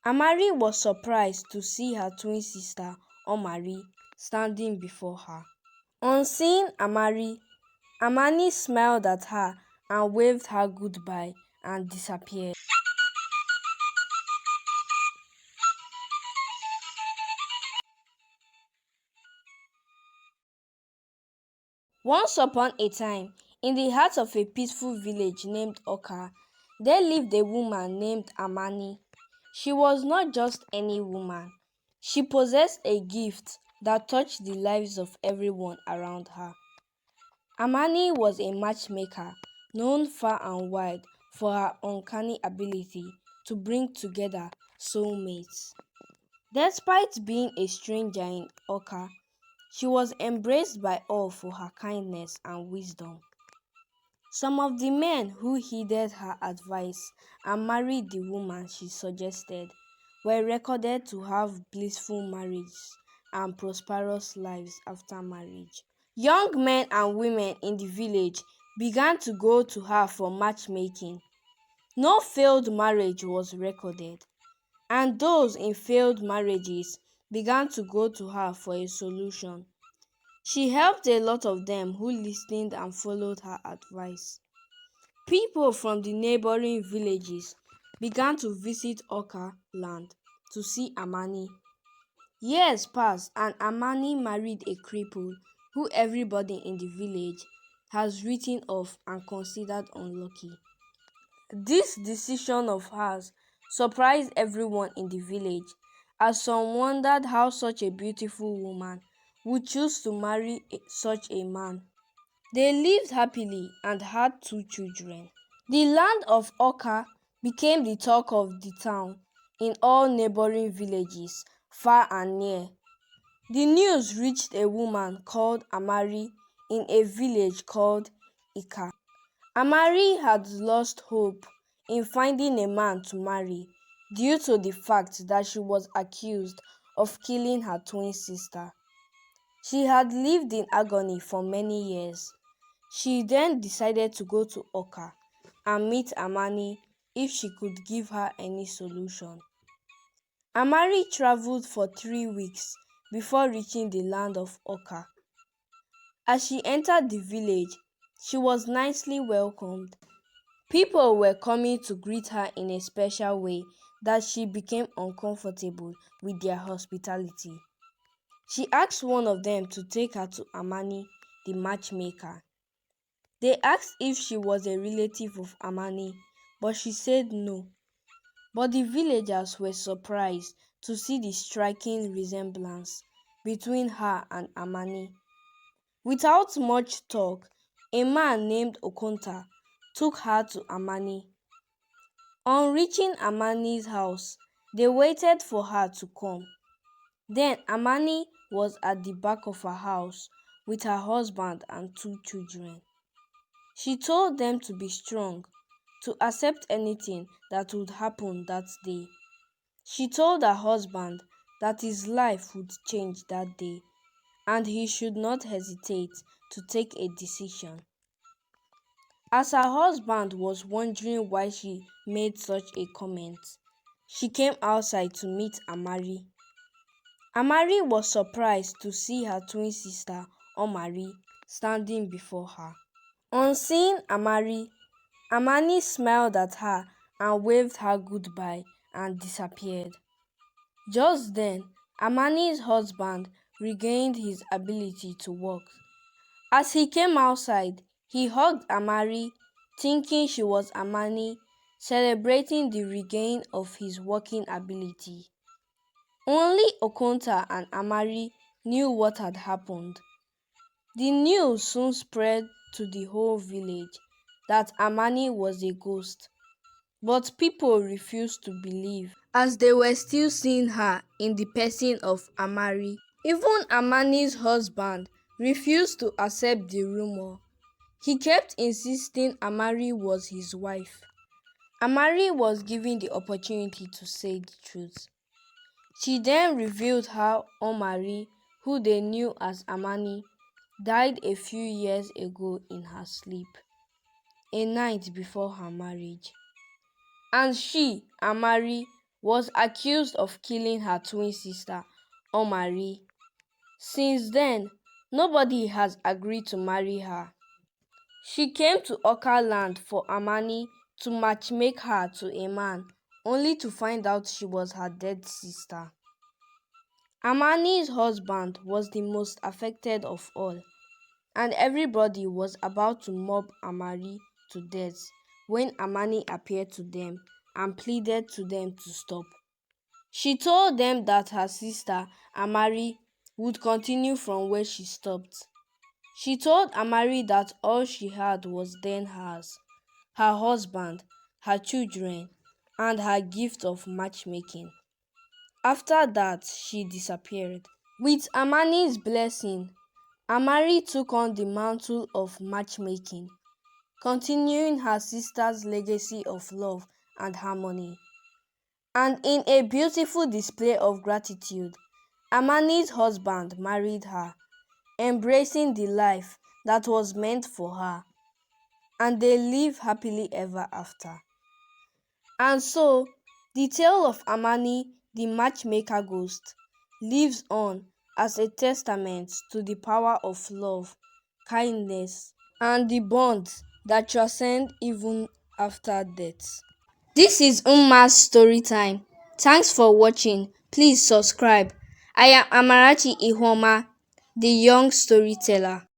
Amari was surprised to see her twin sister, Omari, standing before her. On seeing Amari, Amani smiled at her and waved her goodbye and disappeared. Once upon a time, in the heart of a peaceful village named Oka, there lived a woman named Amani. She was not just any woman. She possessed a gift that touched the lives of everyone around her. Amani was a matchmaker, known far and wide for her uncanny ability to bring together soulmates. Despite being a stranger in Oka, she was embraced by all for her kindness and wisdom. Some of the men who heeded her advice and married the woman she suggested were recorded to have blissful marriages and prosperous lives after marriage. Young men and women in the village began to go to her for matchmaking. No failed marriage was recorded, and those in failed marriages began to go to her for a solution. She helped a lot of them who listened and followed her advice. People from the neighboring villages began to visit Oka land to see Amani. Years passed and Amani married a cripple who everybody in the village has written off and considered unlucky. This decision of hers surprised everyone in the village, as some wondered how such a beautiful woman would choose to marry such a man. They lived happily and had two children. The land of Oka became the talk of the town in all neighboring villages, far and near. The news reached a woman called Amari in a village called Ika. Amari had lost hope in finding a man to marry due to the fact that she was accused of killing her twin sister. She had lived in agony for many years. She then decided to go to Oka and meet Amani if she could give her any solution. Amari traveled for 3 weeks before reaching the land of Oka. As she entered the village, she was nicely welcomed. People were coming to greet her in a special way that she became uncomfortable with their hospitality. She asked one of them to take her to Amani, the matchmaker. They asked if she was a relative of Amani, but she said no. But the villagers were surprised to see the striking resemblance between her and Amani. Without much talk, a man named Okonta took her to Amani. On reaching Amani's house, they waited for her to come. Then Amani was at the back of her house with her husband and two children. She told them to be strong, to accept anything that would happen that day. She told her husband that his life would change that day and he should not hesitate to take a decision. As her husband was wondering why she made such a comment, she came outside to meet Amari. Amari was surprised to see her twin sister, Omari, standing before her. On seeing Amari, Amani smiled at her and waved her goodbye and disappeared. Just then, Amani's husband regained his ability to walk. As he came outside, he hugged Amari, thinking she was Amani, celebrating the regain of his walking ability. Only Okonta and Amari knew what had happened. The news soon spread to the whole village that Amani was a ghost, but people refused to believe as they were still seeing her in the person of Amari. Even Amani's husband refused to accept the rumor. He kept insisting Amari was his wife. Amari was given the opportunity to say the truth. She then revealed how Omari, who they knew as Amani, died a few years ago in her sleep, a night before her marriage. And she, Amari, was accused of killing her twin sister, Omari. Since then, nobody has agreed to marry her. She came to Oka land for Amani to matchmake her to a man, only to find out she was her dead sister. Amani's husband was the most affected of all, and everybody was about to mob Amari to death when Amani appeared to them and pleaded to them to stop. She told them that her sister, Amari, would continue from where she stopped. She told Amari that all she had was then hers, her husband, her children, and her gift of matchmaking. After that, she disappeared. With Amani's blessing, Amari took on the mantle of matchmaking, continuing her sister's legacy of love and harmony. And in a beautiful display of gratitude, Amani's husband married her, embracing the life that was meant for her, and they live happily ever after. And so, the tale of Amani, the matchmaker ghost, lives on as a testament to the power of love, kindness, and the bonds that transcend even after death. This is Umma's story time. Thanks for watching. Please subscribe. I am Amarachi Ihoma, the young storyteller.